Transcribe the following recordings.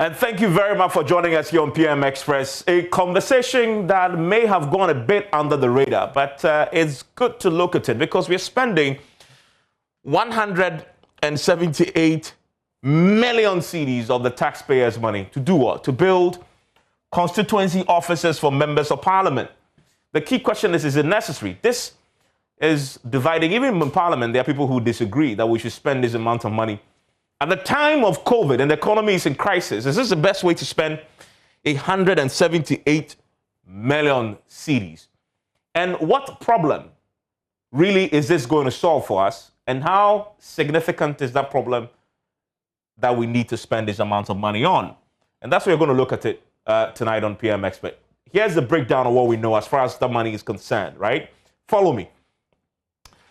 And thank you very much for joining us here on PM Express. A conversation that may have gone a bit under the radar, but it's good to look at it because we're spending 178 million cedis of the taxpayers' money to do what? To build constituency offices for members of parliament. The key question is it necessary? This is dividing. Even in parliament, there are people who disagree that we should spend this amount of money. At the time of COVID and the economy is in crisis, is this the best way to spend 178 million cedis? And what problem really is this going to solve for us? And how significant is that problem that we need to spend this amount of money on? And that's what we're going to look at it tonight on PM Expert. Here's the breakdown of what we know as far as the money is concerned, right? Follow me.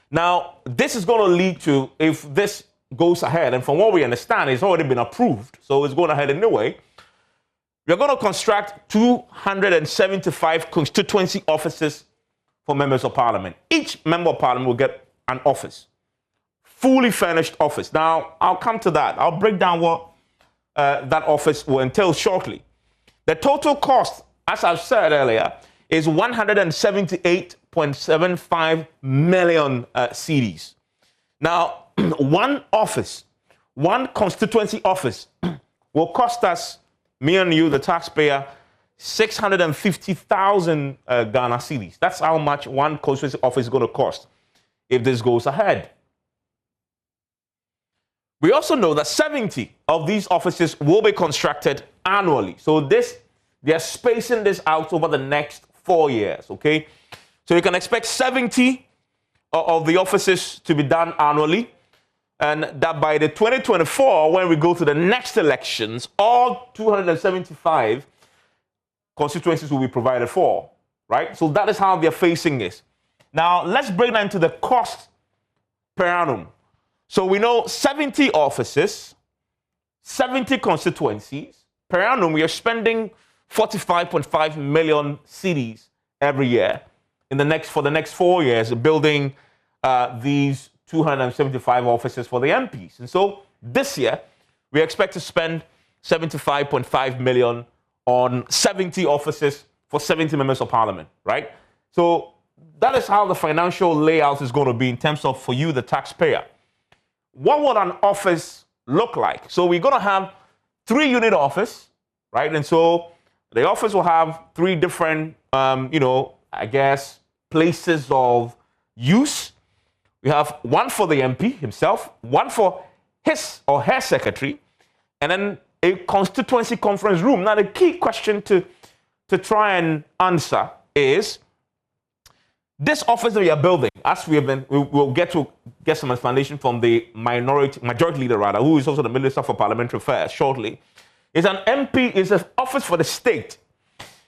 Now, this is going to lead to, if this goes ahead, and from what we understand, it's already been approved, so it's going ahead anyway, we're going to construct 275 constituency offices for members of parliament. Each member of parliament will get an office, fully furnished office. Now, I'll come to that. I'll break down what that office will entail shortly. The total cost, as I've said earlier, is 178.75 million cedis. Now, one office, one constituency office will cost us, me and you, the taxpayer, 650,000 Ghana cedis. That's how much one constituency office is going to cost if this goes ahead. We also know that 70 of these offices will be constructed annually. So they're spacing this out over the next 4 years, okay? So you can expect 70 of the offices to be done annually, and that by the 2024, when we go to the next elections, all 275 constituencies will be provided for, right? So that is how they're facing this. Now, let's break down into the cost per annum. So we know 70 offices, 70 constituencies. Per annum, we are spending 45.5 million cedis every year for the next 4 years, building these 275 offices for the MPs. And so this year, we expect to spend 75.5 million on 70 offices for 70 members of parliament, right? So that is how the financial layout is going to be in terms of, for you, the taxpayer. What would an office look like? So we're going to have 3-unit office, right? And so the office will have 3 different, places of use. We have one for the MP himself, one for his or her secretary, and then a constituency conference room. Now, the key question to try and answer is, this office that we are building, as we'll get some explanation from the majority leader, who is also the Minister for Parliamentary Affairs shortly, is an MP, is an office for the state.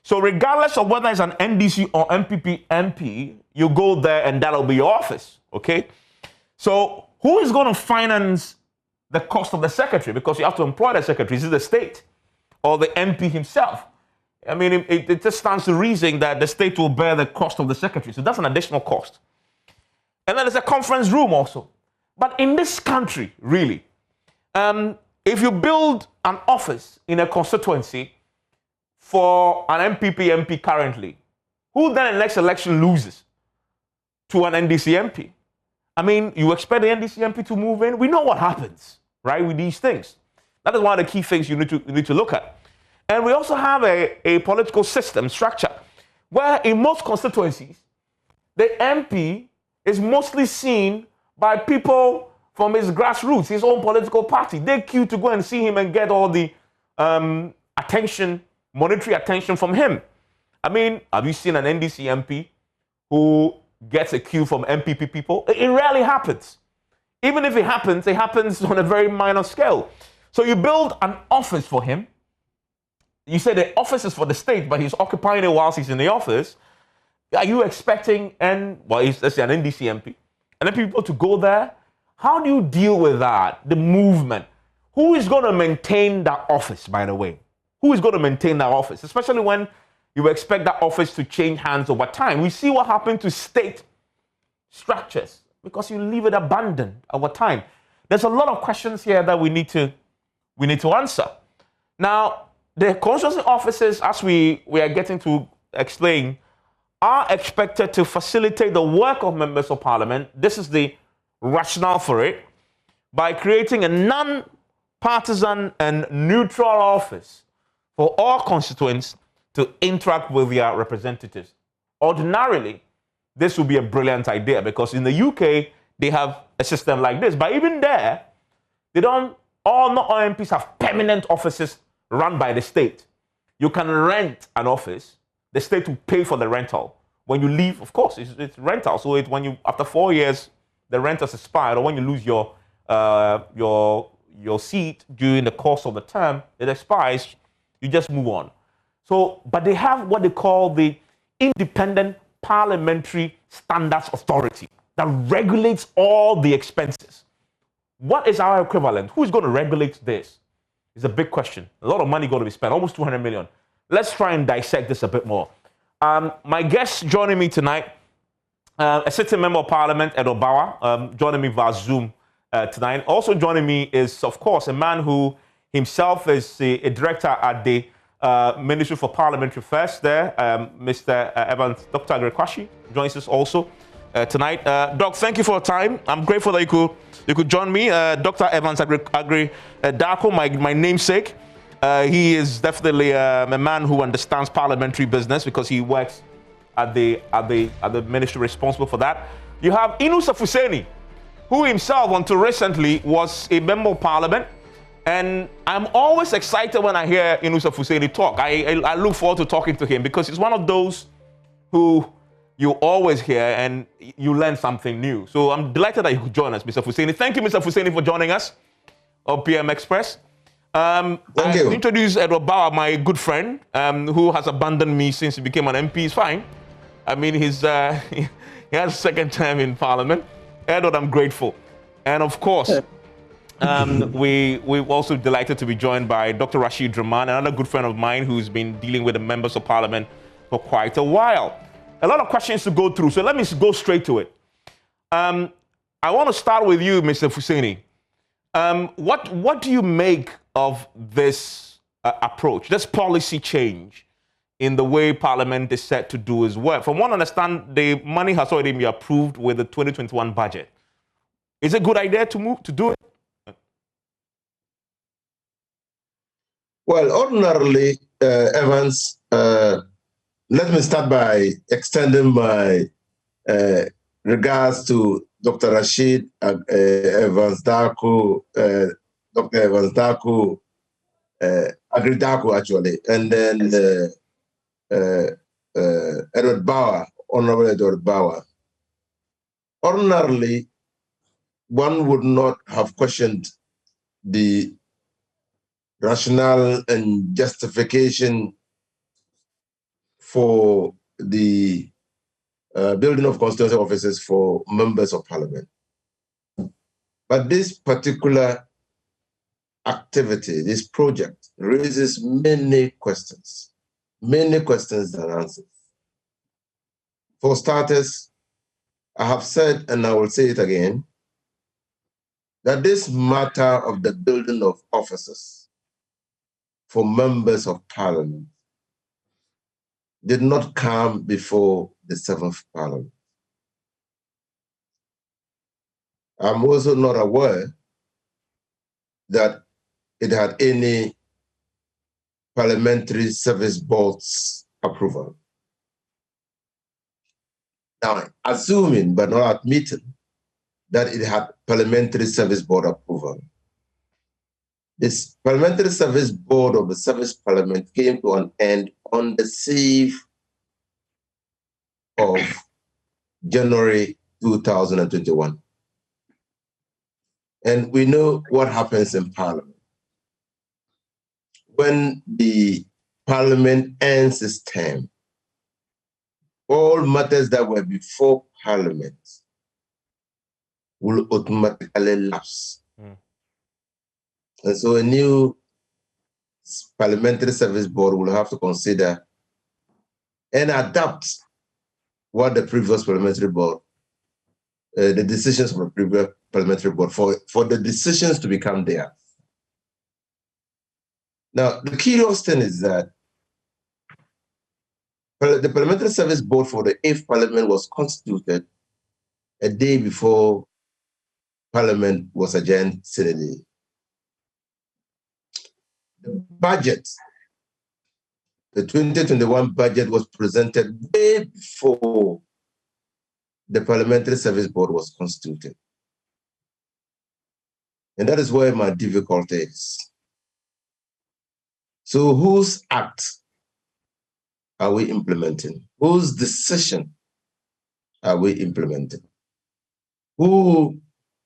So regardless of whether it's an NDC or MPP MP, you go there and that'll be your office, okay? So who is going to finance the cost of the secretary? Because you have to employ the secretary. Is it the state or the MP himself? I mean, it just stands to reason that the state will bear the cost of the secretary. So that's an additional cost. And then there's a conference room also. But in this country, really, if you build an office in a constituency for an MPP MP currently, who then in the next election loses to an NDC MP? I mean, you expect the NDC MP to move in? We know what happens, right, with these things. That is one of the key things you need to look at. And we also have a political system structure where in most constituencies, the MP is mostly seen by people from his grassroots, his own political party. They queue to go and see him and get all the monetary attention from him. I mean, have you seen an NDC MP who gets a queue from MPP people? It rarely happens. Even if it happens on a very minor scale. So you build an office for him. You say the office is for the state, but he's occupying it whilst he's in the office. Are you expecting, let's say an NDC MP, and then people to go there? How do you deal with that, the movement? Who is going to maintain that office, by the way? Who is going to maintain that office? Especially when you expect that office to change hands over time. We see what happened to state structures because you leave it abandoned over time. There's a lot of questions here that we need to answer. Now, the constituency officers, as we are getting to explain, are expected to facilitate the work of members of parliament. This is the rationale for it, by creating a non-partisan and neutral office for all constituents to interact with their representatives. Ordinarily, this would be a brilliant idea because in the UK, they have a system like this. But even there, not all MPs have permanent offices run by the state. You can rent an office. The state will pay for the rental. When you leave, of course, it's rental. So when you, after 4 years, the rent has expired, or when you lose your seat during the course of the term, it expires, you just move on. So, but they have what they call the Independent Parliamentary Standards Authority that regulates all the expenses. What is our equivalent? Who is going to regulate this? It's a big question. A lot of money going to be spent, almost 200 million. Let's try and dissect this a bit more. My guest joining me tonight, a sitting member of Parliament, Edward Bauer, joining me via Zoom tonight. Also joining me is, of course, a man who himself is a director at the Ministry for Parliamentary Affairs there, Mr. Evans, Dr. Agri Kwashi joins us also tonight. Doc, thank you for your time. I'm grateful that you could join me. Dr. Evans Agri Darko, my namesake. He is definitely a man who understands parliamentary business because he works at the ministry responsible for that. You have Inusa Fuseni, who himself until recently was a member of parliament. And I'm always excited when I hear Inusa Fuseni talk. I look forward to talking to him because he's one of those who you always hear and you learn something new. So I'm delighted that you could join us, Mr. Fuseni. Thank you, Mr. Fuseni, for joining us on PM Express. Thank you. Introduce Edward Bauer, my good friend, who has abandoned me since he became an MP. He's fine. I mean, he has a second term in Parliament. Edward, I'm grateful. And of course, we're also delighted to be joined by Dr. Rashid Draman, another good friend of mine who's been dealing with the members of Parliament for quite a while. A lot of questions to go through, so let me go straight to it. I want to start with you, Mr. Fuseni. What do you make of this approach, this policy change in the way Parliament is set to do its work? From what I understand, the money has already been approved with the 2021 budget. Is it a good idea to do it? Well, ordinarily, Evans, let me start by extending my regards to Dr. Rashid Evans Darko, Dr. Evans Darko, Agri Darko actually, and then Edward Bauer, Honorable Edward Bauer. Ordinarily, one would not have questioned the rationale and justification for the building of constituency offices for members of parliament. But this particular activity, this project, raises many questions and answers. For starters, I have said, and I will say it again, that this matter of the building of offices for members of parliament did not come before the 7th Parliament. I'm also not aware that it had any parliamentary service board's approval. Now, assuming but not admitting that it had parliamentary service board approval, this parliamentary service board of the 7th Parliament came to an end on the 6th of January 2021. And we know what happens in Parliament. When the Parliament ends its term, all matters that were before Parliament will automatically lapse. And so a new parliamentary service board will have to consider and adapt what the previous parliamentary board, the decisions of the previous parliamentary board, for the decisions to become theirs. Now, the curious thing is that the Parliamentary Service Board for the 8th Parliament was constituted a day before Parliament was adjourned Saturday. The budget, the 2021 budget, was presented way before the Parliamentary Service Board was constituted. And that is where my difficulty is. So whose act are we implementing? Whose decision are we implementing? Who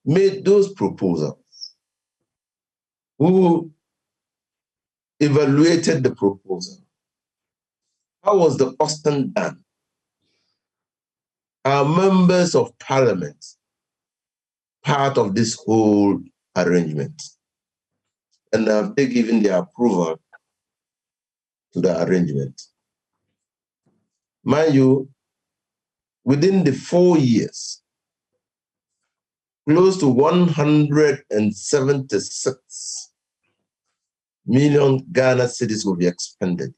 made those proposals? Who evaluated the proposal? How was the costing done? Are members of parliament part of this whole arrangement? And have they given their approval to the arrangement? Mind you, within the 4 years, close to 176 million Ghana cedis will be expended.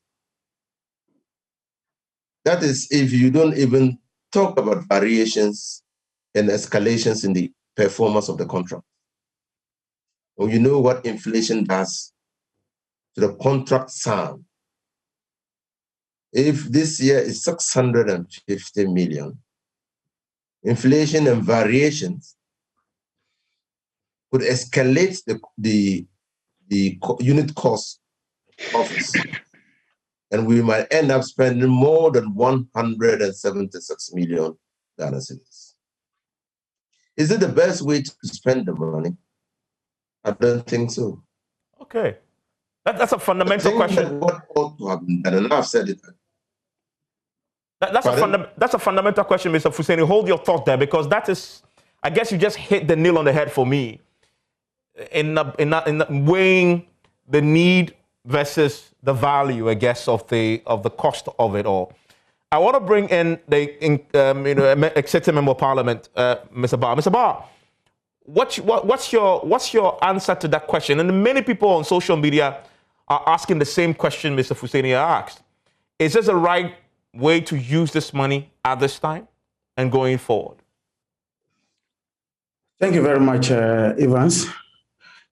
That is if you don't even talk about variations and escalations in the performance of the contract. Well, you know what inflation does to the contract sum. If this year is 650 million, inflation and variations could escalate the unit cost office, and we might end up spending more than 176 million Ghana cedis. Is it the best way to spend the money? I don't think so. Okay. That's a fundamental question. What ought to have been done, and I've said it. That's a fundamental question, Mr. Fuseni. Hold your thought there, because that is, I guess you just hit the nail on the head for me in weighing the need versus the value, I guess, of the cost of it all. I want to bring in the executive member of parliament, Mr. Barr. Mr. Barr, what's your answer to that question? And many people on social media are asking the same question Mr. Fuseni asked. Is this the right way to use this money at this time and going forward? Thank you very much, Evans,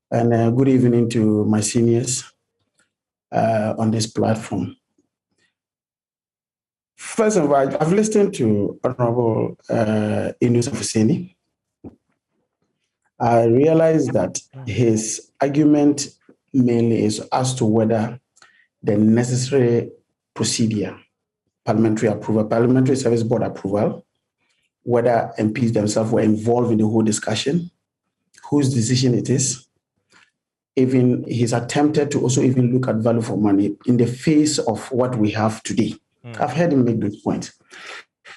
and good evening to my seniors on this platform. First of all, I've listened to Honorable Inus Fuseni. I realized that his argument mainly is as to whether the necessary procedure, parliamentary approval, Parliamentary Service Board approval, whether MPs themselves were involved in the whole discussion, whose decision it is. Even he's attempted to also even look at value for money in the face of what we have today. I've heard him make those points.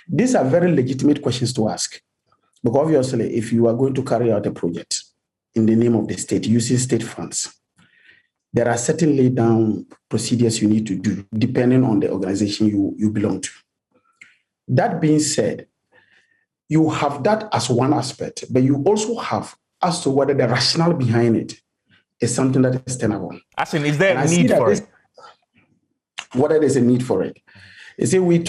These are very legitimate questions to ask, because obviously, if you are going to carry out a project in the name of the state, using state funds, there are certain laid down procedures you need to do depending on the organization you belong to. That being said, you have that as one aspect, but you also have as to whether the rationale behind it is something that is tenable. As in, is there a need for it? Whether there's a need for it. You see, we're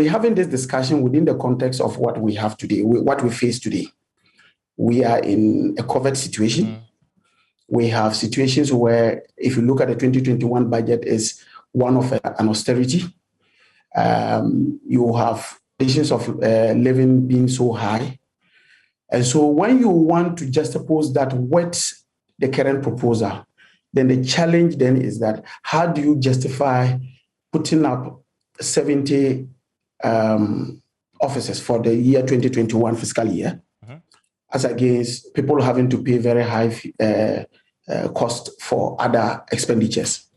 having this discussion within the context of what we have today, what we face today. We are in a COVID situation. We have situations where, if you look at the 2021 budget, is one of an austerity. You have conditions of living being so high. And so when you want to juxtapose that with the current proposal, then the challenge then is that how do you justify putting up 70 offices for the year 2021 fiscal year, as against people having to pay very high cost for other expenditures?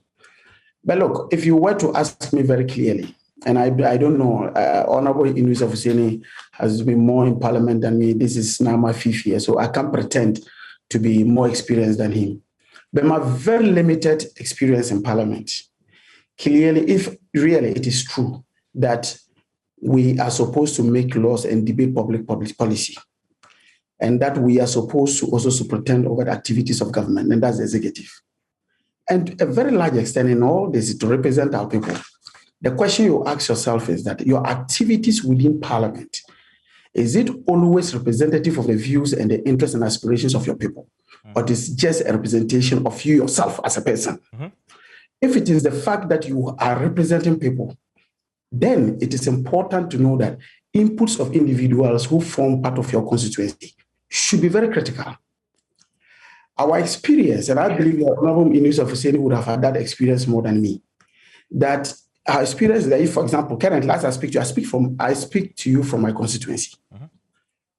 But look, if you were to ask me very clearly, and I don't know, Honorable Inus Fuseni has been more in parliament than me. This is now my 5th year, so I can't pretend to be more experienced than him. But my very limited experience in parliament, clearly, if really it is true that we are supposed to make laws and debate public policy, and that we are supposed to also superintend over the activities of government, and that's the executive, And a very large extent in all this is to represent our people. The question you ask yourself is that your activities within Parliament, is it always representative of the views and the interests and aspirations of your people? Or it is just a representation of you yourself as a person? If it is the fact that you are representing people, then it is important to know that inputs of individuals who form part of your constituency should be very critical. Our experience, and I believe the Honorable Minister of Hussein would have had that experience more than me, that our experience is that if, for example, currently, as I speak to you, I speak to you from my constituency.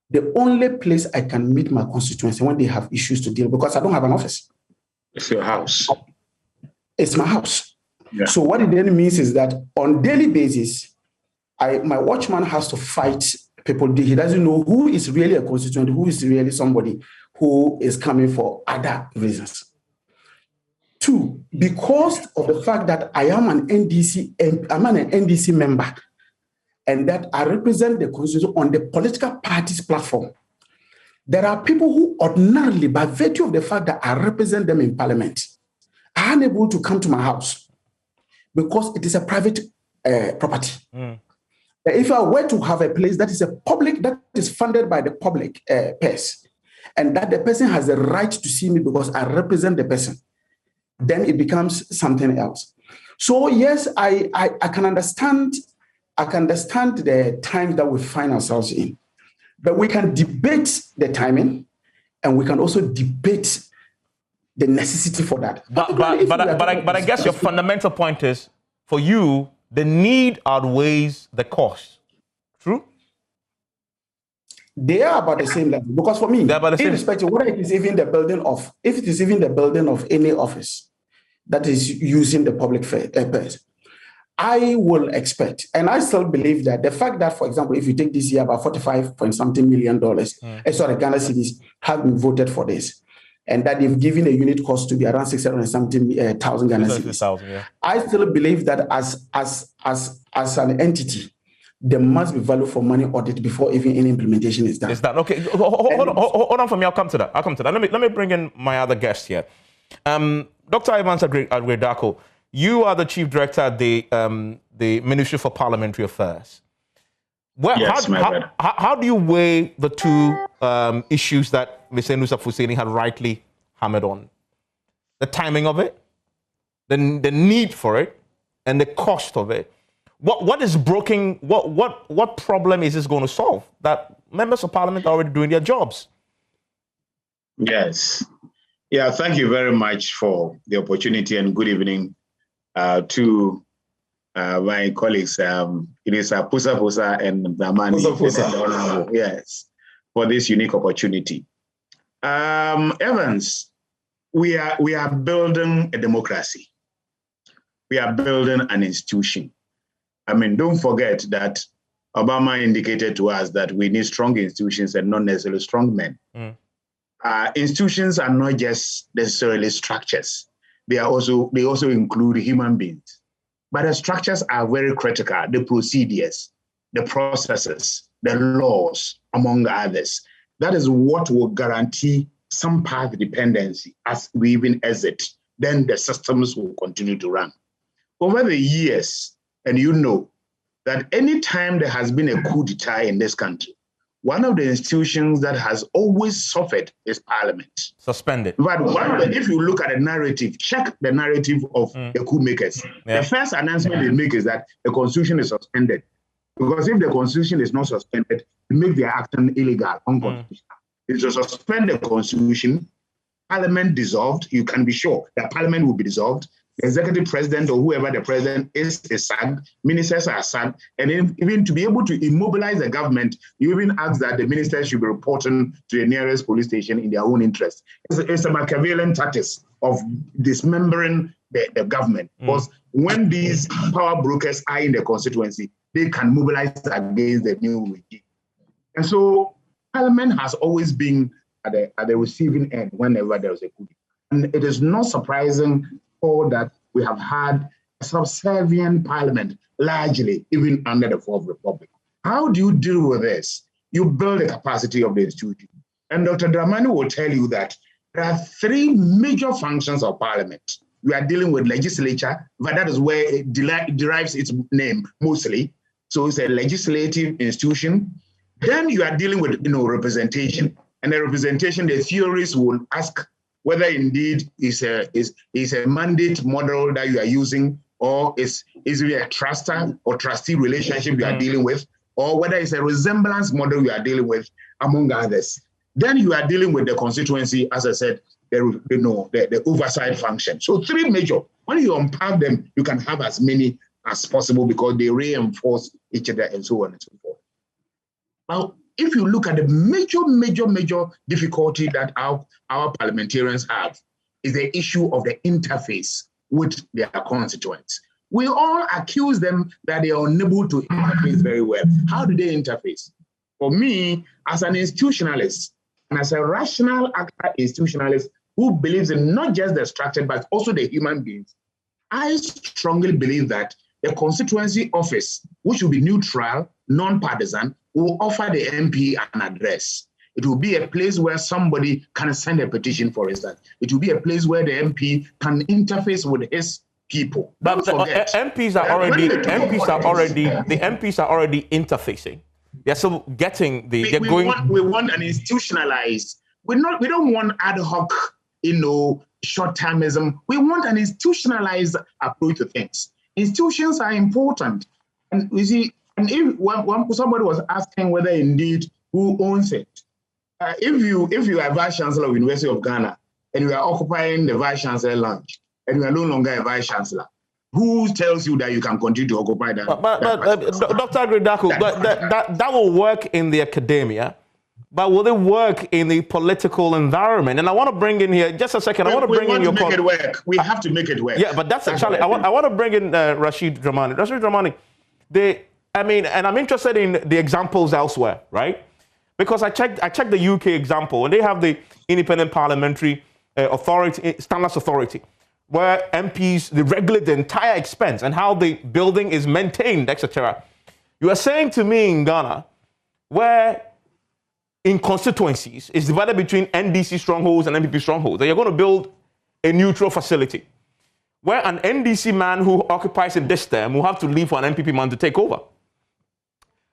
The only place I can meet my constituency when they have issues to deal, because I don't have an office. It's your house. It's my house. Yeah. So what it then means is that on daily basis, my watchman has to fight people. He doesn't know who is really a constituent, who is really somebody who is coming for other reasons. Two, because of the fact that I am an NDC member, and that I represent the constituency on the political party's platform, there are people who ordinarily, by virtue of the fact that I represent them in Parliament, are unable to come to my house because it is a private property. If I were to have a place that is a public, that is funded by the public purse, and that the person has the right to see me because I represent the person, then it becomes something else. So yes, I can understand the time that we find ourselves in, but we can debate the timing, and we can also debate the necessity for that. But I guess your fundamental point is, for you, the need outweighs the cost. True? They are about the same level, because for me, irrespective of whether it is even the building of, if it is even the building of any office that is using the public purse, I will expect, and I still believe that the fact that, for example, if you take this year, about 45-point-something million Ghana cedis have been voted for this, and that they've given a unit cost to be around 600,000 Ghana cedis. I still believe that as an entity, there must be value for money audit before even any implementation is done. Is that okay? Hold on for me. I'll come to that. Let me bring in my other guest here. Dr. Evans Agredako, you are the chief director at the Ministry for Parliamentary Affairs. How do you weigh the two issues that Mr. Nusaf Husseini had rightly hammered on? The timing of it, the need for it, and the cost of it. What is broken? What problem is this going to solve? That members of Parliament are already doing their jobs. Yes. Yeah, thank you very much for the opportunity, and good evening to my colleagues. It is Pusa and Damani, yes, for this unique opportunity. Evans, we are building a democracy. We are building an institution. I mean, don't forget that Obama indicated to us that we need strong institutions and not necessarily strong men. Institutions are not just necessarily structures. They also include human beings. But the structures are very critical, the procedures, the processes, the laws, among others. That is what will guarantee some path dependency as we even exit. Then the systems will continue to run. Over the years, and you know that any time there has been a coup d'etat in this country, one of the institutions that has always suffered is Parliament. Suspended. But if you look at the narrative, check the narrative of the coup makers. The first announcement they make is that the constitution is suspended. Because if the constitution is not suspended, it makes their action illegal, unconstitutional. If you suspend the constitution, Parliament dissolved, you can be sure that Parliament will be dissolved. The executive president or whoever the president is sacked, ministers are sacked, and even to be able to immobilize the government, you even ask that the ministers should be reporting to the nearest police station in their own interest. It's a Machiavellian tactic of dismembering the government, because when these power brokers are in the constituency, they can mobilize against the new regime. And so Parliament has always been at the receiving end whenever there is a coup. And it is not surprising that we have had a subservient Parliament, largely, even under the Fourth Republic. How do you deal with this? You build the capacity of the institution. And Dr. Dramani will tell you that there are three major functions of Parliament. we are dealing with legislature, but that is where it derives its name mostly. So it's a legislative institution. Then you are dealing with representation, and the representation, the theorists will ask whether indeed is a mandate model that you are using, or is it a trustor or trustee relationship you are dealing with, or whether it's a resemblance model you are dealing with, among others. Then you are dealing with the constituency, as I said, the oversight function. So three major. When you unpack them, you can have as many as possible because they reinforce each other and so on and so forth. Now, if you look at the major difficulty that our parliamentarians have, is the issue of the interface with their constituents. We all accuse them that they are unable to interface very well. How do they interface? For me, as an institutionalist, and as a rational actor institutionalist who believes in not just the structure, but also the human beings, I strongly believe that the constituency office, which will be neutral, non-partisan, will offer the MP an address. It will be a place where somebody can send a petition, for instance. It will be a place where the MP can interface with his people. But the MPs are already interfacing. They're still getting the. We want an institutionalized. We don't want ad hoc, short-termism. We want an institutionalized approach to things. Institutions are important, and you see, and if somebody was asking whether indeed who owns it, if you are vice chancellor of University of Ghana and you are occupying the vice chancellor lounge and you are no longer a vice chancellor, who tells you that you can continue to occupy that? Dr. Agridaku, that will work in the academia, but will it work in the political environment? And I want to bring in here, just a second, I want to bring in your... We make it work. We have to make it work. Yeah, but that's a challenge. I want to bring in Rashid Dramani. Rashid Dramani, and I'm interested in the examples elsewhere, right? Because I checked the UK example, and they have the Independent Parliamentary Standards Authority, where MPs, they regulate the entire expense and how the building is maintained, etc. You are saying to me in Ghana, where in constituencies, it's divided between NDC strongholds and MPP strongholds, that you're going to build a neutral facility, where an NDC man who occupies in this term will have to leave for an MPP man to take over.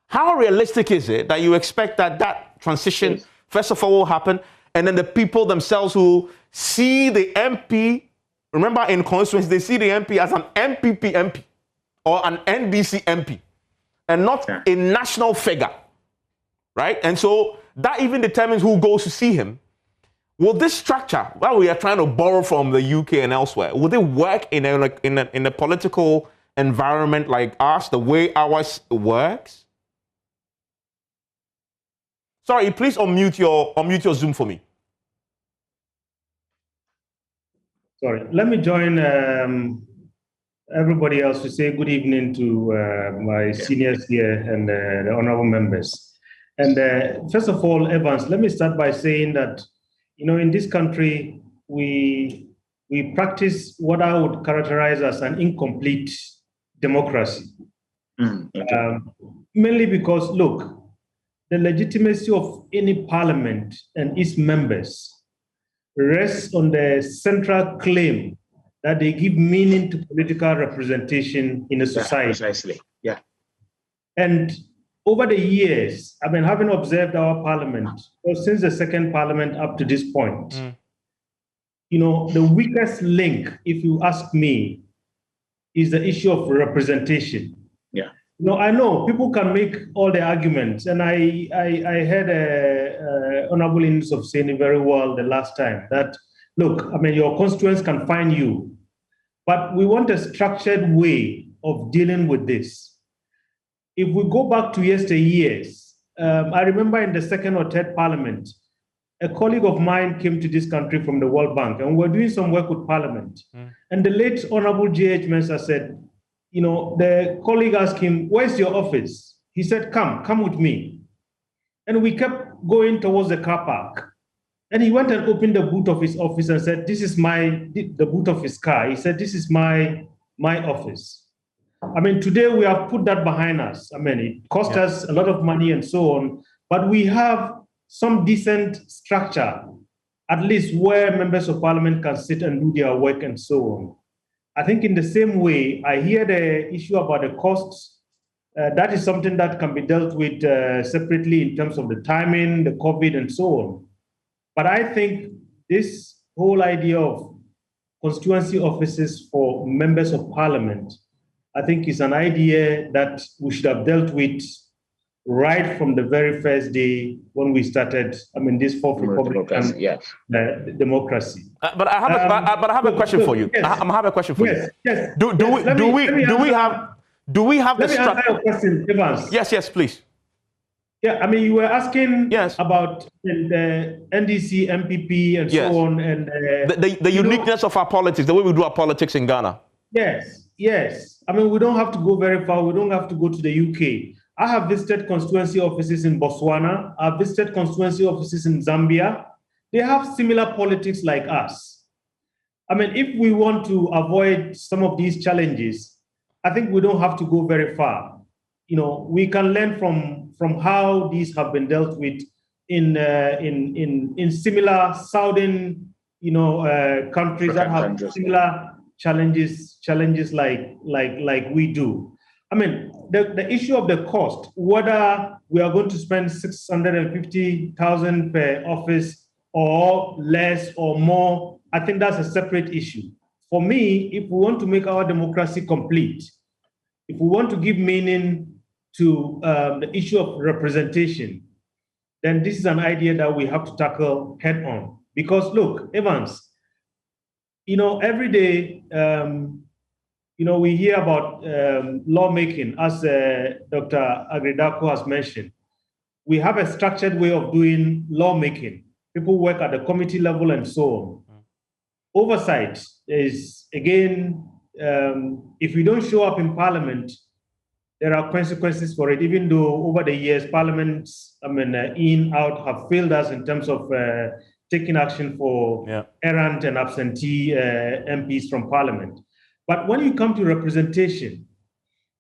How realistic is it that you expect that transition, first of all, will happen, and then the people themselves who see the MP, remember in constituencies, they see the MP as an MPP MP or an NDC MP and not a national figure, right? And so that even determines who goes to see him. Will this structure, that we are trying to borrow from the UK and elsewhere, will it work in a political environment like ours, the way ours works? Sorry, please unmute your Zoom for me. Sorry, let me join everybody else to say good evening to my seniors here and the honorable members. And first of all, Evans, let me start by saying that, in this country, we practice what I would characterize as an incomplete democracy. Mainly because, look, the legitimacy of any parliament and its members rests on the central claim that they give meaning to political representation in a society. Precisely, yeah. And over the years, I've been having observed our parliament, since the second parliament up to this point, the weakest link, if you ask me, is the issue of representation. Yeah. I know people can make all the arguments, and I heard Honorable Yusuf saying it very well the last time, that, look, your constituents can find you, but we want a structured way of dealing with this. If we go back to yesteryears, I remember in the second or third parliament, a colleague of mine came to this country from the World Bank, and we're doing some work with Parliament. And the late Honorable J.H. Mensah said, the colleague asked him, "Where's your office?" He said, come with me. And we kept going towards the car park. And he went and opened the boot of his office and said, "This is the boot of his car." He said, "This is my office." Today we have put that behind us. It cost us a lot of money and so on, but we have some decent structure, at least where members of parliament can sit and do their work and so on. I think in the same way, I hear the issue about the costs. That is something that can be dealt with separately in terms of the timing, the COVID, and so on. But I think this whole idea of constituency offices for members of parliament, I think is an idea that we should have dealt with right from the very first day when we started, this fourth Republican democracy. But I have a question for you. Yes. I have a question for you. Yes. Do we have the structure? Let me answer your question, Evans. Yes, please. Yeah, you were asking about the NDC, MPP, and so on, and the uniqueness of our politics, the way we do our politics in Ghana. Yes. We don't have to go very far. We don't have to go to the UK. I have visited constituency offices in Botswana. I've visited constituency offices in Zambia. They have similar politics like us. If we want to avoid some of these challenges, I think we don't have to go very far. We can learn from how these have been dealt with in similar southern, countries that have similar challenges like we do. The issue of the cost, whether we are going to spend 650,000 per office or less or more, I think that's a separate issue. For me, if we want to make our democracy complete, if we want to give meaning to the issue of representation, then this is an idea that we have to tackle head on. Because look, Evans, every day, we hear about lawmaking, as Dr. Agredako has mentioned. We have a structured way of doing lawmaking. People work at the committee level and so on. Oversight is, again, if we don't show up in Parliament, there are consequences for it, even though over the years, Parliaments, in, out, have failed us in terms of taking action for errant and absentee MPs from Parliament. But when you come to representation,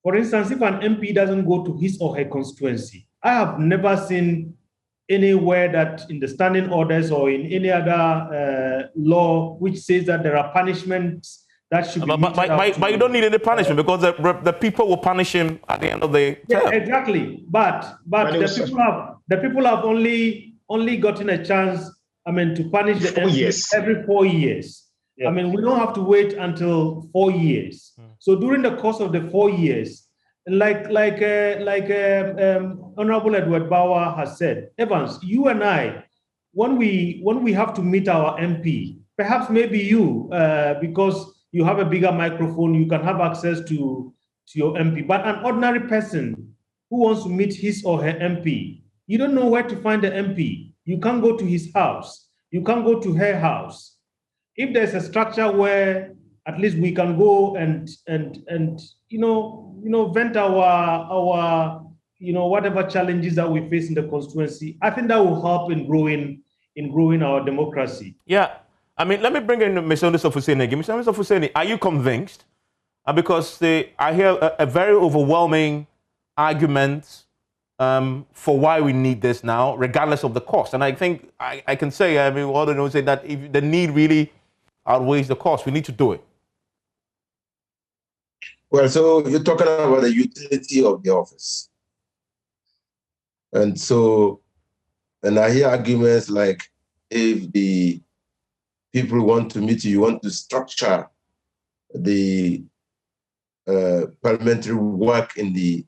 for instance, if an MP doesn't go to his or her constituency, I have never seen anywhere that in the standing orders or in any other law which says that there are punishments that should be but you don't need any punishment because the people will punish him at the end of the term. Yeah, exactly. But the people have only gotten a chance, to punish the MPs every 4 years. Yeah. We don't have to wait until 4 years. So during the course of the 4 years, like Honorable Edward Bauer has said, Evans, you and I, when we have to meet our MP, perhaps maybe you, because you have a bigger microphone, you can have access to your MP. But an ordinary person who wants to meet his or her MP, you don't know where to find the MP. You can't go to his house. You can't go to her house. If there's a structure where at least we can go and vent our whatever challenges that we face in the constituency, I think that will help in growing our democracy. Yeah. Let me bring in Mr. Husseini again. Mr. Husseini, are you convinced? Because I hear a very overwhelming argument for why we need this now, regardless of the cost. And I think I can say, we all know that if the need really outweighs the cost, we need to do it. Well, so you're talking about the utility of the office. And I hear arguments like, if the people want to meet you want to structure the parliamentary work in the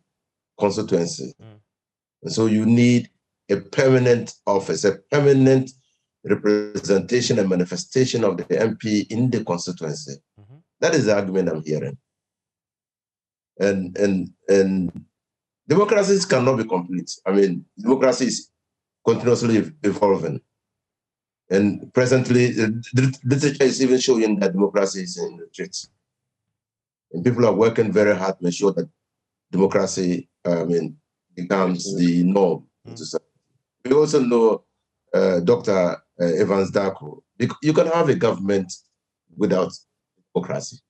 constituency. And so you need a permanent office, a permanent representation and manifestation of the MP in the constituency. That is the argument I'm hearing. And democracies cannot be complete. Democracy is continuously evolving. And presently, the literature is even showing that democracy is in retreat. And people are working very hard to ensure that democracy, becomes the norm. We also know, Dr. Evans Darko, you can have a government without democracy,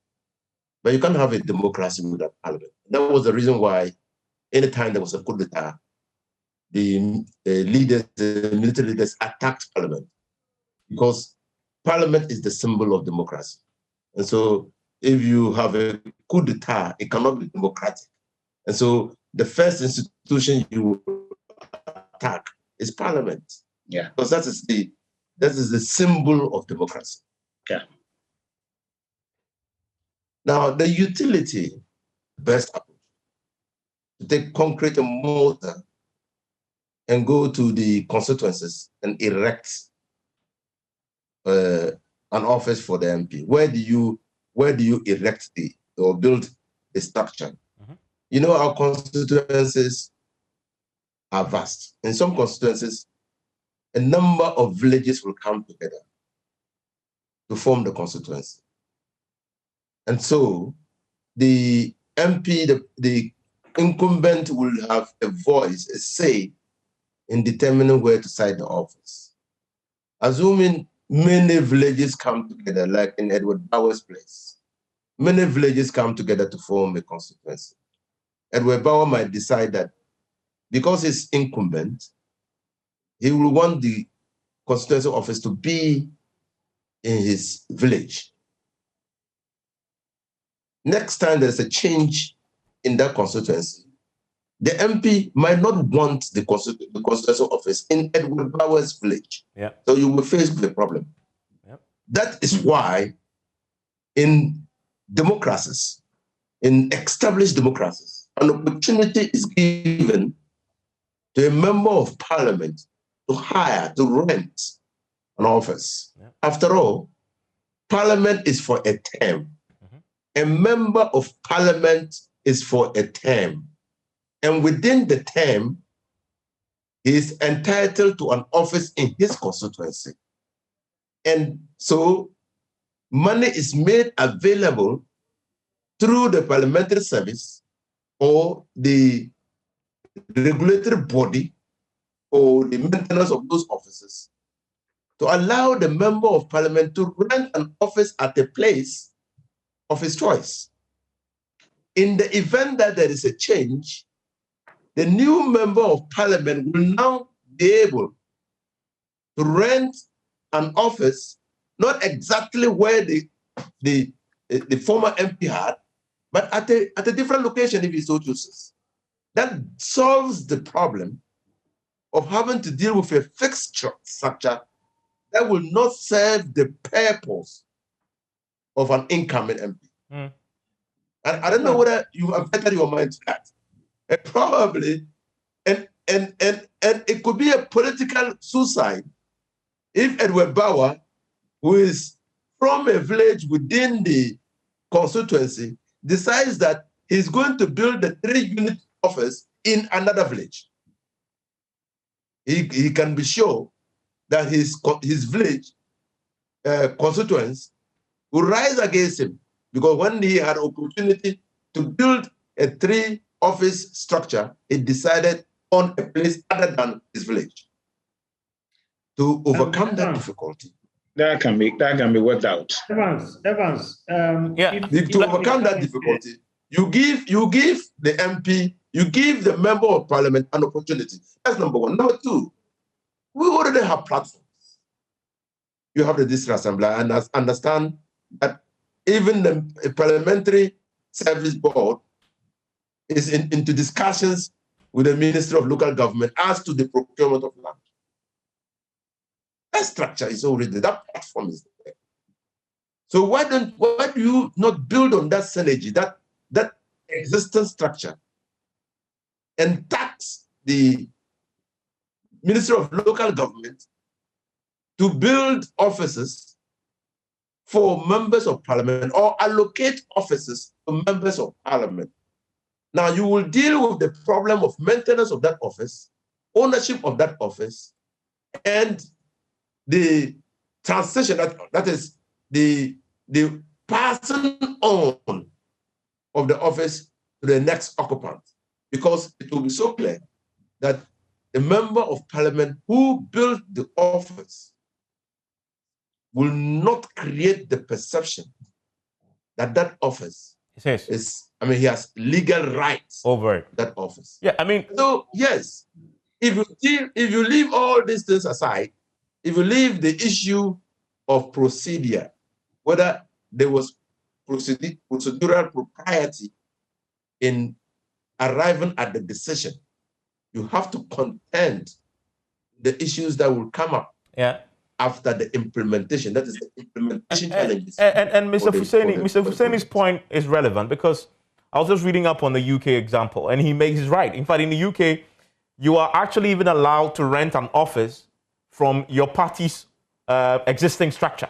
but you can't have a democracy without parliament. That was the reason why anytime there was a coup d'etat, the military leaders attacked parliament, because parliament is the symbol of democracy. And so if you have a coup d'etat, it cannot be democratic. And so the first institution you attack is parliament. Yeah. Because that is the symbol of democracy. Yeah. Now, the utility best approach to take concrete and mortar and go to the constituencies and erect an office for the MP. Where do you erect or build a structure? Mm-hmm. You know, our constituencies are vast. In some constituencies, a number of villages will come together to form the constituency. And so the MP, the incumbent will have a voice, a say in determining where to site the office. Assuming many villages come together, like in Edward Bauer's place, many villages come together to form a constituency. Edward Bauer might decide that because he's incumbent, he will want the constituency office to be in his village. Next time there's a change in that constituency, the MP might not want the constituency office in Edward Bauer's village. Yeah. So you will face the problem. Yep. That is why in democracies, in established democracies, an opportunity is given to a member of parliament to hire, to rent an office. Yep. After all, parliament is for a term. Mm-hmm. A member of parliament is for a term. And within the term, he is entitled to an office in his constituency. And so money is made available through the parliamentary service or the regulatory body or the maintenance of those offices to allow the member of parliament to rent an office at a place of his choice. In the event that there is a change, the new member of parliament will now be able to rent an office, not exactly where the former MP had, but at a different location if he so chooses. That solves the problem of having to deal with a fixed structure that will not serve the purpose of an incoming MP. Mm. And I don't know whether you have vetted your mind to that. And probably, and it could be a political suicide if Edward Bauer, who is from a village within the constituency, decides that he's going to build a 3-unit office in another village. He can be sure that his village constituents will rise against him, because when he had opportunity to build a 3-office structure, he decided on a place other than his village. To overcome that difficulty, that can be worked out. Evans. To overcome that difficulty, you give the MP, you give the member of parliament an opportunity. That's number one. Number two, we already have platforms. You have the district assembly, and understand that even the parliamentary service board is into discussions with the Ministry of Local Government as to the procurement of land. That structure is already, that platform is there. So why do you not build on that synergy, that existing structure, and tax the Ministry of Local Government to build offices for members of parliament or allocate offices to members of parliament? Now you will deal with the problem of maintenance of that office, ownership of that office, and the transition, that is the passing on of the office to the next occupant, because it will be so clear that the member of parliament who built the office will not create the perception that that office is, he has legal rights over that office. Yeah, so yes, if you leave all these things aside, if you leave the issue of procedure, whether there was procedural propriety in arriving at the decision. You have to contend the issues that will come up after the implementation. That is the implementation challenges. And Mr. Fuseni's point is relevant because I was just reading up on the UK example, and he makes it right. In fact, in the UK, you are actually even allowed to rent an office from your party's existing structure.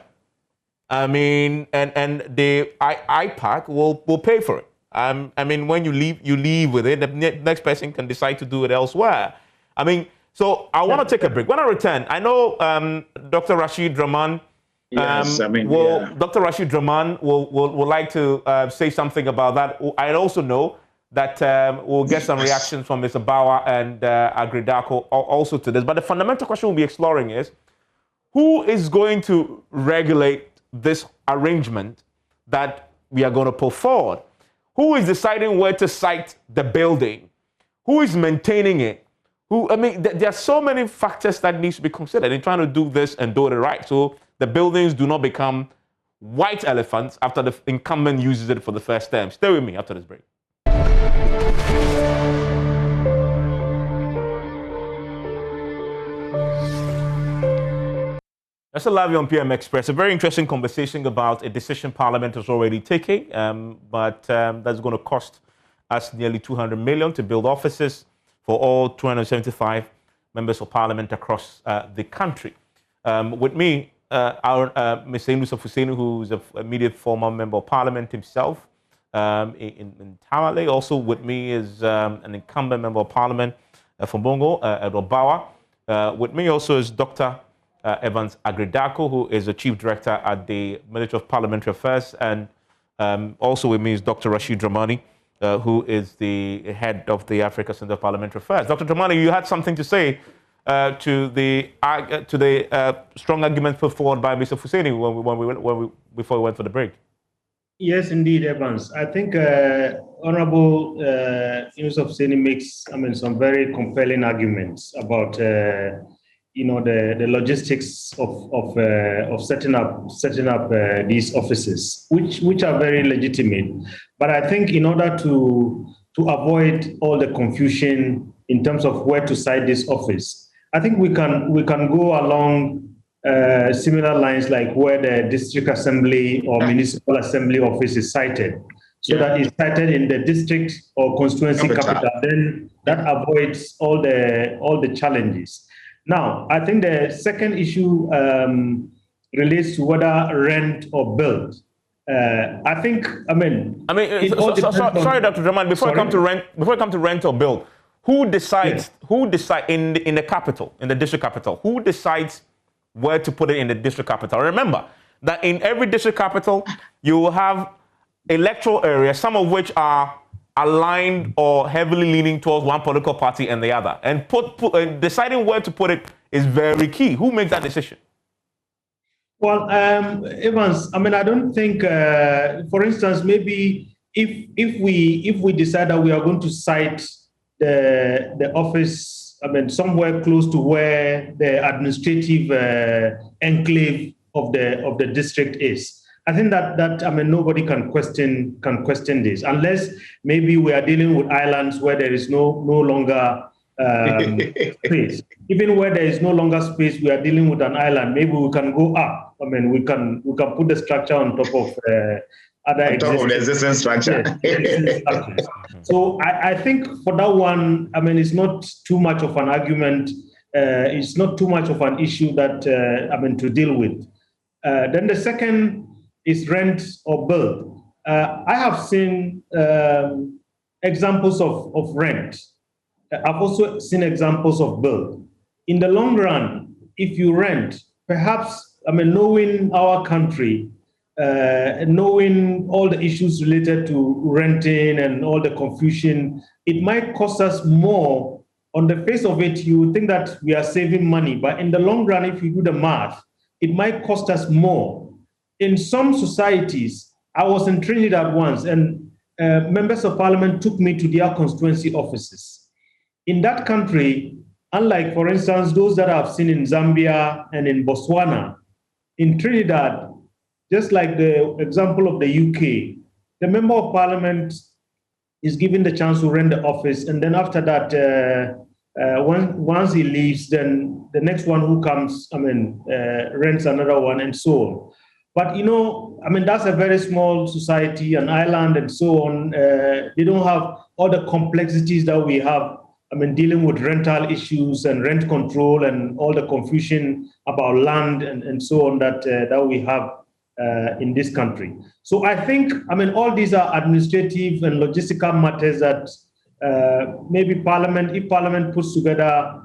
I mean, and the IPAC will pay for it. I mean, when you leave with it. The next person can decide to do it elsewhere. I mean, so I want to take a break. When I return, I know Dr. Rashid Rahman. Dr. Rashid Rahman will like to say something about that. I also know that we'll get some reactions from Mr. Bauer and Agridako also to this. But the fundamental question we'll be exploring is, who is going to regulate this arrangement that we are going to put forward? Who is deciding where to site the building? Who is maintaining it? There are so many factors that needs to be considered in trying to do this and do it right. So the buildings do not become white elephants after the incumbent uses it for the first time. Stay with me after this break. That's a live on PM Express. A very interesting conversation about a decision Parliament is already taking, but that's going to cost us nearly 200 million to build offices for all 275 members of Parliament across the country. With me, our Mr. Yunus Fuseni, who is a immediate former member of Parliament himself in Tamale. Also with me is an incumbent member of Parliament from Bongo, Edward Bauer. With me also is Dr. Evans Agridako, who is the Chief Director at the Ministry of Parliamentary Affairs. And also with me is Dr. Rashid Dramani, who is the head of the Africa Center of Parliamentary Affairs. Dr. Dramani, you had something to say to the strong argument put forward by Mr. Fuseni before we went for the break. Yes, indeed, Evans. I think Honorable Yunus Fuseni makes, some very compelling arguments about, the logistics of setting up these offices, which are very legitimate. But I think in order to avoid all the confusion in terms of where to site this office, I think we can go along similar lines like where the district assembly or municipal assembly office is cited. So that it's cited in the district or constituency capital, then that avoids all the challenges. Now, I think the second issue relates to whether rent or build. Sorry, Dr. Draman, before I come to rent or build, who decides in the capital, in the district capital, who decides where to put it in the district capital? Remember that in every district capital, you will have electoral areas, some of which are aligned or heavily leaning towards one political party and the other. And deciding where to put it is very key. Who makes that decision? Well, Evans, I don't think, for instance, maybe if we decide that we are going to site the office, somewhere close to where the administrative enclave of the district is, I think that nobody can question this, unless maybe we are dealing with islands where there is no longer space. Even where there is no longer space, we are dealing with an island. Maybe we can go up. We can put the structure on top of other existing structure. So I think for that one, it's not too much of an argument. It's not too much of an issue that to deal with. Then the second is rent or build. I have seen examples of rent. I've also seen examples of build. In the long run, if you rent, perhaps, knowing our country, knowing all the issues related to renting and all the confusion, it might cost us more. On the face of it, you would think that we are saving money, but in the long run, if you do the math, it might cost us more. In some societies, I was in Trinidad once, and members of parliament took me to their constituency offices. In that country, unlike, for instance, those that I've seen in Zambia and in Botswana, in Trinidad, just like the example of the UK, the member of parliament is given the chance to rent the office, and then after that, once he leaves, then the next one who comes, rents another one, and so on. But, that's a very small society, an island, and so on. They don't have all the complexities that we have, dealing with rental issues and rent control and all the confusion about land and so on that we have in this country. So I think, all these are administrative and logistical matters that maybe if Parliament puts together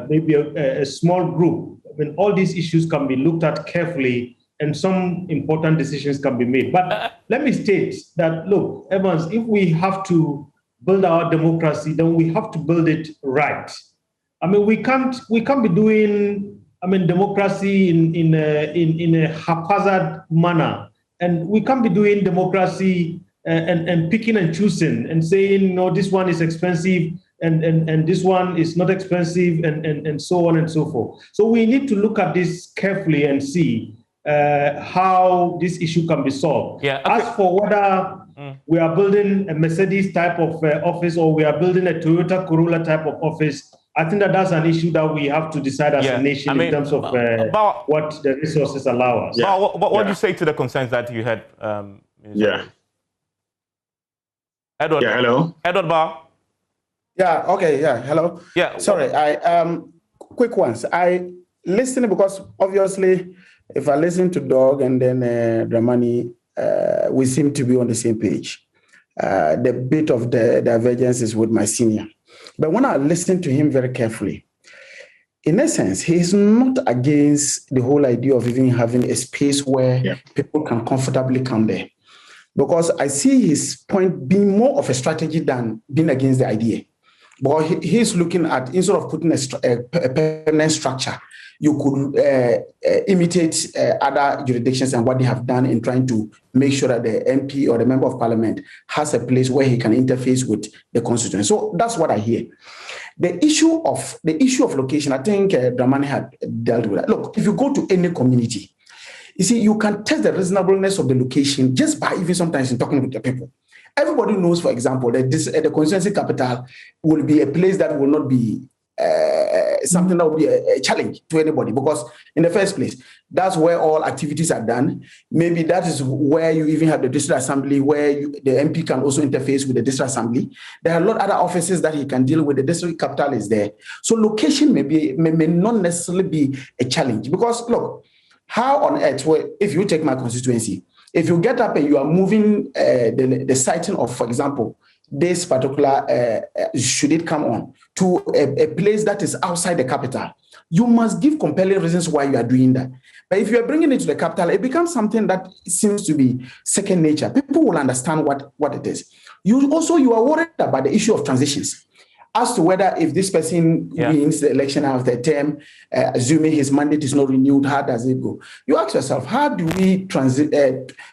maybe a small group, all these issues can be looked at carefully and some important decisions can be made. But let me state that, look, Evans, if we have to build our democracy, then we have to build it right. We can't be doing democracy in a haphazard manner, and we can't be doing democracy and picking and choosing and saying, no, this one is expensive and this one is not expensive and so on and so forth. So we need to look at this carefully and see how this issue can be solved. Yeah, okay. As for whether we are building a Mercedes type of office or we are building a Toyota Corolla type of office, I think that's an issue that we have to decide as a nation in terms of what the resources allow us. Yeah. What do you say to the concerns that you had? Edward. Yeah, hello. Edward Bar. Yeah, okay, yeah, hello. Yeah. Sorry, quick ones. I listen because obviously if I listen to Doug and then Dramani, we seem to be on the same page. The bit of the divergence is with my senior. But when I listen to him very carefully, in essence, he's not against the whole idea of even having a space where people can comfortably come there. Because I see his point being more of a strategy than being against the idea. But he's looking at, instead of putting a permanent structure, you could imitate other jurisdictions and what they have done in trying to make sure that the MP or the member of parliament has a place where he can interface with the constituency. So that's what I hear. The issue of location, I think Dramani had dealt with that. Look, if you go to any community, you see, you can test the reasonableness of the location just by even sometimes in talking with the people. Everybody knows, for example, that the constituency capital will be a place that will not be something that will be a challenge to anybody, because in the first place, that's where all activities are done. Maybe that is where you even have the district assembly, where the MP can also interface with the district assembly. There are a lot of other offices that he can deal with. The district capital is there. So location may not necessarily be a challenge, because look, how on earth, if you take my constituency, if you get up and you are moving the siting of, for example, this particular, should it come on, to a place that is outside the capital, you must give compelling reasons why you are doing that. But if you are bringing it to the capital, it becomes something that seems to be second nature. People will understand what it is. You are worried about the issue of transitions. As to whether if this person wins the election after a term, assuming his mandate is not renewed, how does it go? You ask yourself, how do we transit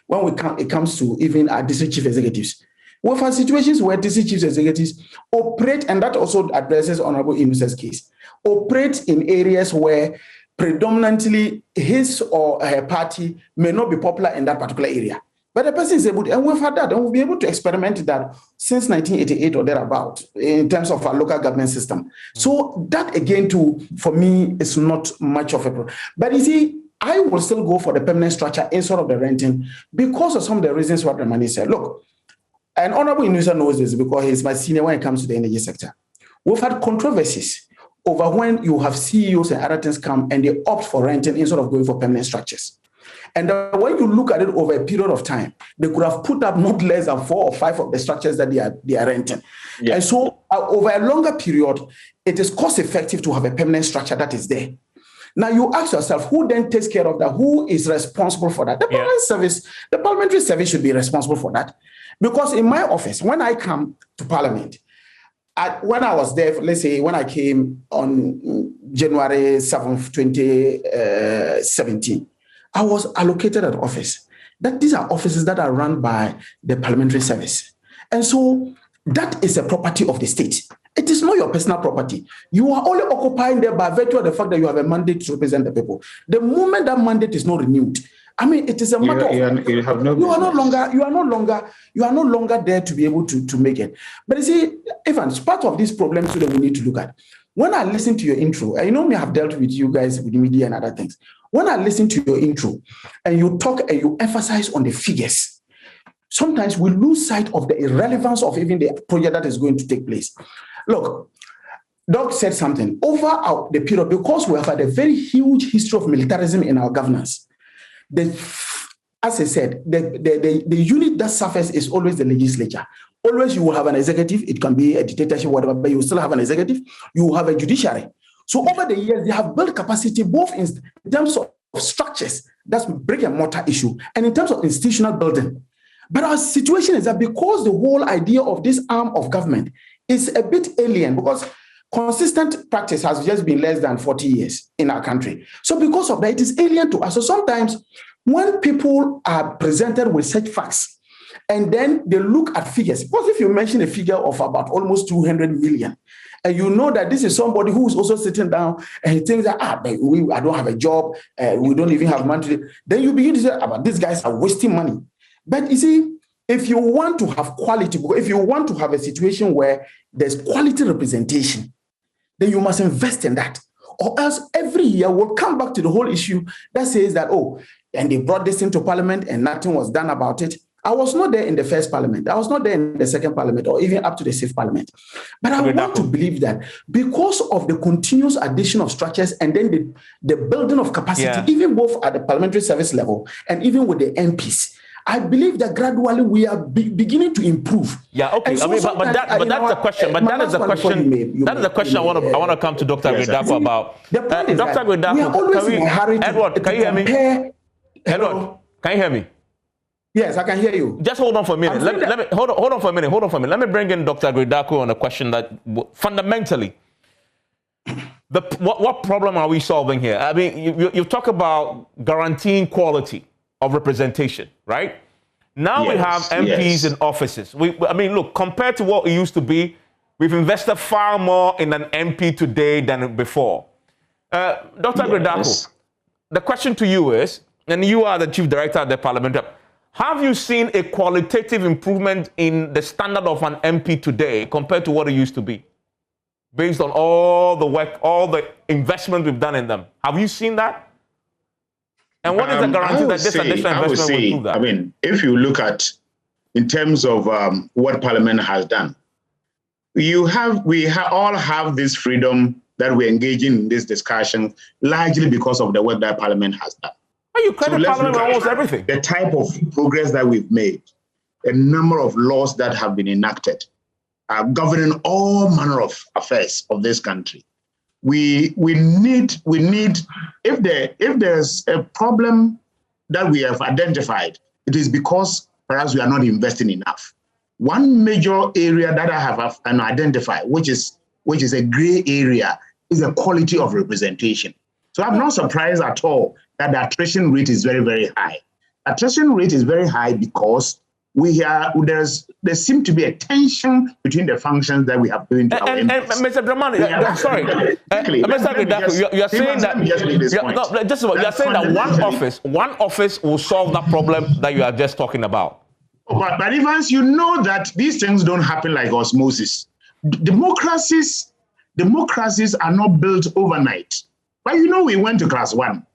when it comes to even our district chief executives? We've had situations where district chief executives operate, and that also addresses Honorable Inusa's case, operate in areas where predominantly his or her party may not be popular in that particular area. But the person is able to, and we've had that, and we'll be able to experiment that since 1988 or thereabout in terms of our local government system. So that again, for me, is not much of a problem. But you see, I will still go for the permanent structure instead of the renting because of some of the reasons what Ramani said. Look, and Honorable Inusa knows this because he's my senior when it comes to the energy sector. We've had controversies over when you have CEOs and other things come and they opt for renting instead of going for permanent structures. And when you look at it over a period of time, they could have put up not less than 4 or 5 of the structures that they are renting. Yeah. And so over a longer period, it is cost effective to have a permanent structure that is there. Now you ask yourself, who then takes care of that? Who is responsible for that? The parliamentary service should be responsible for that. Because in my office, when I come to parliament, when I was there, let's say when I came on January 7th, 2017, I was allocated an office. These are offices that are run by the parliamentary service. And so that is a property of the state. It is not your personal property. You are only occupying there by virtue of the fact that you have a mandate to represent the people. The moment that mandate is not renewed, I mean, it is a matter of you have no you are no longer there to be able to make it. But you see, Evans, part of this problem too that we need to look at. When I listen to your intro, and you know me, I've dealt with you guys with the media and other things. When I listen to your intro and you talk and you emphasize on the figures, sometimes we lose sight of the irrelevance of even the project that is going to take place. Look, Doc said something over the period, because we have had a very huge history of militarism in our governance. As I said, the unit that suffers is always the legislature. Always you will have an executive, it can be a dictatorship, whatever, but you will still have an executive, you will have a judiciary. So over the years, they have built capacity both in terms of structures, that's brick and mortar issue, and in terms of institutional building. But our situation is that because the whole idea of this arm of government is a bit alien, because consistent practice has just been less than 40 years in our country. So because of that, it is alien to us. So sometimes when people are presented with such facts, and then they look at figures, because if you mention a figure of about almost 200 million, and you know that this is somebody who is also sitting down and he thinks that, I don't have a job, we don't even have money today, then you begin to say, but these guys are wasting money. But you see, if you want to have quality, if you want to have a situation where there's quality representation, then you must invest in that. Or else every year we'll come back to the whole issue that says that, and they brought this into parliament and nothing was done about it. I was not there in the first parliament. I was not there in the second parliament or even up to the sixth parliament. But I want to believe that because of the continuous addition of structures and then the building of capacity, even both at the parliamentary service level and even with the MPs, I believe that gradually we are beginning to improve. Yeah, okay. So but that's the question. But that is the question. That is the question I want to come to Dr. Gwedaku about. The point is Dr. Gwedaku, we are always in a hurry to Edward, can you hear me? Edward, can you hear me? Yes, I can hear you. Just hold on for a minute. Let me hold on for a minute. Let me bring in Dr. Gwedaku on a question that fundamentally, what problem are we solving here? I mean, you talk about guaranteeing quality of representation, right? Now we have MPs in offices. I mean, look, compared to what it used to be, we've invested far more in an MP today than before. Dr. Gwedaku, the question to you is, and you are the chief director of the parliament, have you seen a qualitative improvement in the standard of an MP today compared to what it used to be? Based on all the work, all the investment we've done in them. Have you seen that? And what is the guarantee that this additional investment will do that? I mean, if you look at, in terms of what Parliament has done, we all have this freedom that we're engaging in this discussion, largely because of the work that Parliament has done. Well, you credit Parliament with almost everything. The type of progress that we've made, a number of laws that have been enacted, governing all manner of affairs of this country. We need if there's a problem that we have identified, it is because perhaps we are not investing enough. One major area that I have identified, which is a gray area, is the quality of representation. So I'm not surprised at all that the attrition rate is very, very high. Attrition rate is very high because there seems to be a tension between the functions that we have doing to our MPs. Mr. Dramani, sorry, Mr. Gwedaku, you are saying that one office will solve that problem that you are just talking about. But Evans, you know that these things don't happen like osmosis. Democracies are not built overnight. But you know, we went to class 1,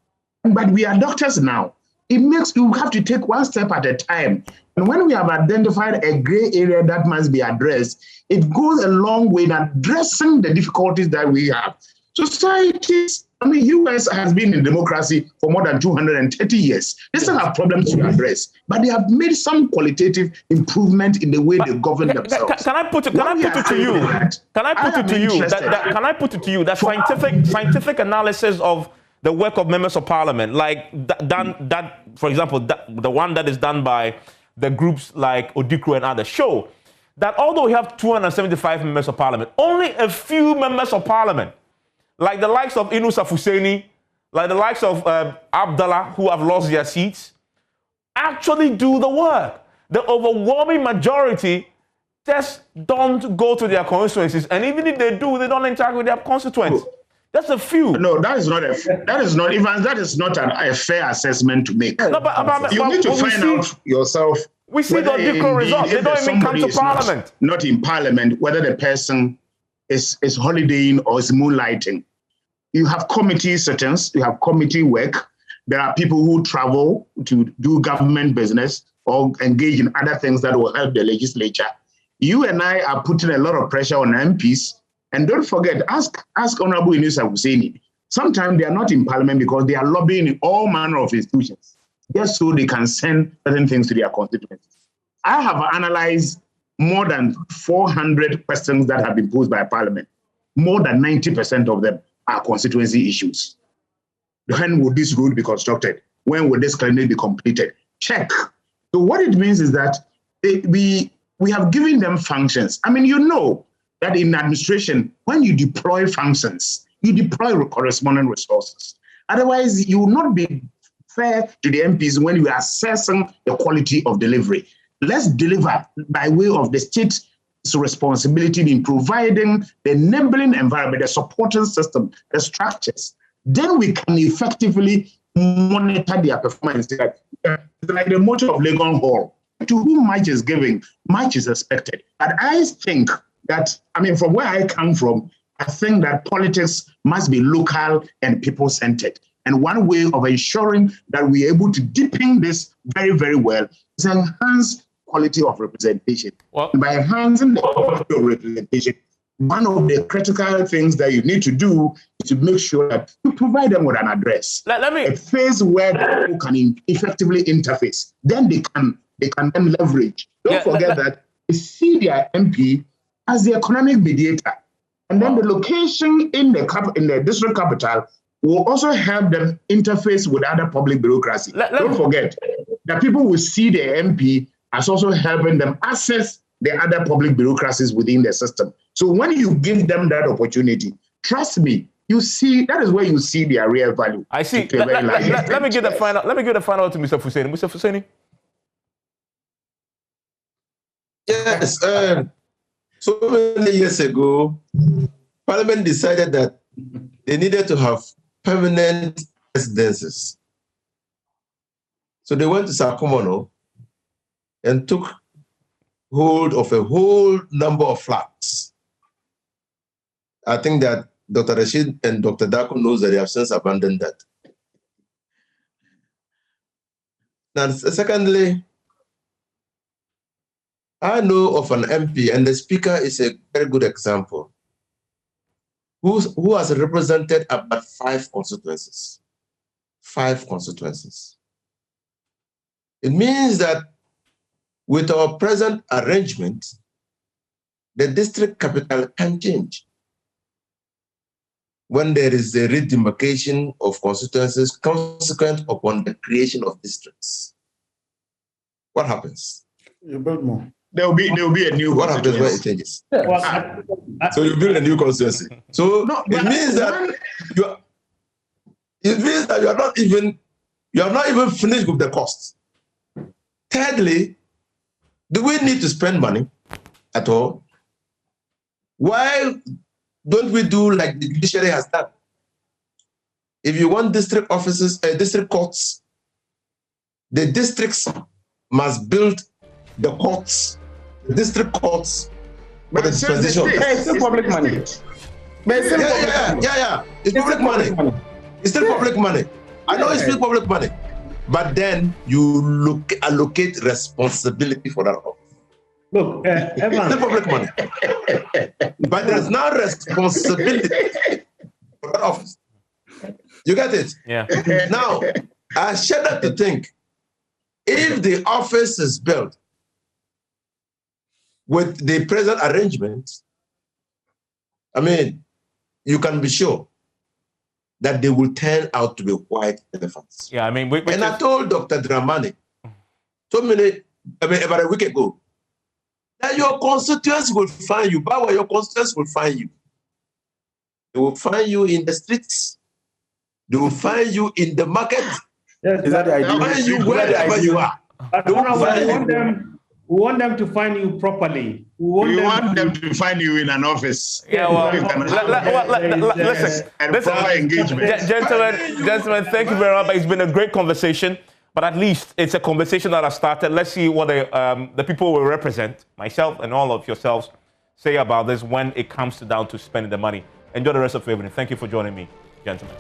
but we are doctors now. You have to take one step at a time. And when we have identified a gray area that must be addressed, it goes a long way in addressing the difficulties that we have. Societies, I mean, US has been in democracy for more than 230 years. They still have problems to address, but they have made some qualitative improvement in the way they govern themselves. Can I put it to you that scientific analysis of the work of members of parliament, like that, for example, the one that is done by the groups like Odikru and others, show that although we have 275 members of parliament, only a few members of parliament, like the likes of Inu Safuseni, like the likes of Abdallah, who have lost their seats, actually do the work. The overwhelming majority just don't go to their constituencies, and even if they do, they don't interact with their constituents. That's a few. No, that is not a fair assessment to make. No, but you need to find out yourself. We see the different results. They don't even come to Parliament. Not in Parliament, whether the person is holidaying or is moonlighting. You have committee sittings, you have committee work. There are people who travel to do government business or engage in other things that will help the legislature. You and I are putting a lot of pressure on MPs. And don't forget, ask Honorable Inusa Husseini. Sometimes they are not in Parliament because they are lobbying in all manner of institutions, just so they can send certain things to their constituencies. I have analyzed more than 400 questions that have been posed by Parliament. More than 90% of them are constituency issues. When would this road be constructed? When will this clinic be completed? Check. So what it means is that we have given them functions. I mean, you know that in administration, when you deploy functions, you deploy corresponding resources. Otherwise, you will not be fair to the MPs when you are assessing the quality of delivery. Let's deliver by way of the state's responsibility in providing the enabling environment, the supporting system, the structures. Then we can effectively monitor their performance. It's like the motto of Legon Hall. To whom much is given, much is expected. But I think that, I mean, from where I come from, I think that politics must be local and people-centered. And one way of ensuring that we're able to deepen this very, very well is enhance quality of representation. Well, by enhancing the quality of representation, one of the critical things that you need to do is to make sure that you provide them with an address. A phase where people can effectively interface. Then they can then leverage. Don't forget that they see their MP as the economic mediator. And then the location in the district capital will also help them interface with other public bureaucracy. Don't forget that people will see the MP as also helping them access the other public bureaucracies within the system. So when you give them that opportunity, trust me, you see that is where you see their real value. I see. Let me give the final. Let me give the final to Mr. Husseini. Mr. Husseini. Yes. So many years ago, Parliament decided that they needed to have permanent residences. So they went to Sakumono and took hold of a whole number of flats. I think that Dr. Rashid and Dr. Dako knows that they have since abandoned that. Now, secondly, I know of an MP, and the speaker is a very good example, who has represented about 5 constituencies. 5 constituencies. It means that with our present arrangement, the district capital can change. When there is a redemarcation of constituencies consequent upon the creation of districts, what happens? You build more. There will be a new. What happens when it changes? So you build a new constituency. So it means that you are not even finished with the costs. Thirdly, do we need to spend money at all? Why don't we do like the judiciary has done? If you want district offices, district courts, the districts must build the courts, the district courts, but the transition. It's still public money. Yeah. It's public money. It's still public money. I know it's still public money. But then you allocate responsibility for that office. Look, Evan. It's still public money. But there's no responsibility for that office. You get it? Yeah. Now, I shudder to think, if the office is built with the present arrangement, I mean, you can be sure that they will turn out to be white elephants. Yeah, I mean, I told Dr. Dramani about a week ago that your constituents will find you. Bawa, your constituents will find you. They will find you in the streets. They will find you in the market. Yes, is that the idea? They will find you wherever you are. I want them We want them to find you properly. We want them to find you in an office. Yeah, well, listen, proper engagement. Gentlemen, thank you very much. It's been a great conversation, but at least it's a conversation that has started. Let's see what the people will represent, myself and all of yourselves, say about this when it comes down to spending the money. Enjoy the rest of your evening. Thank you for joining me, gentlemen.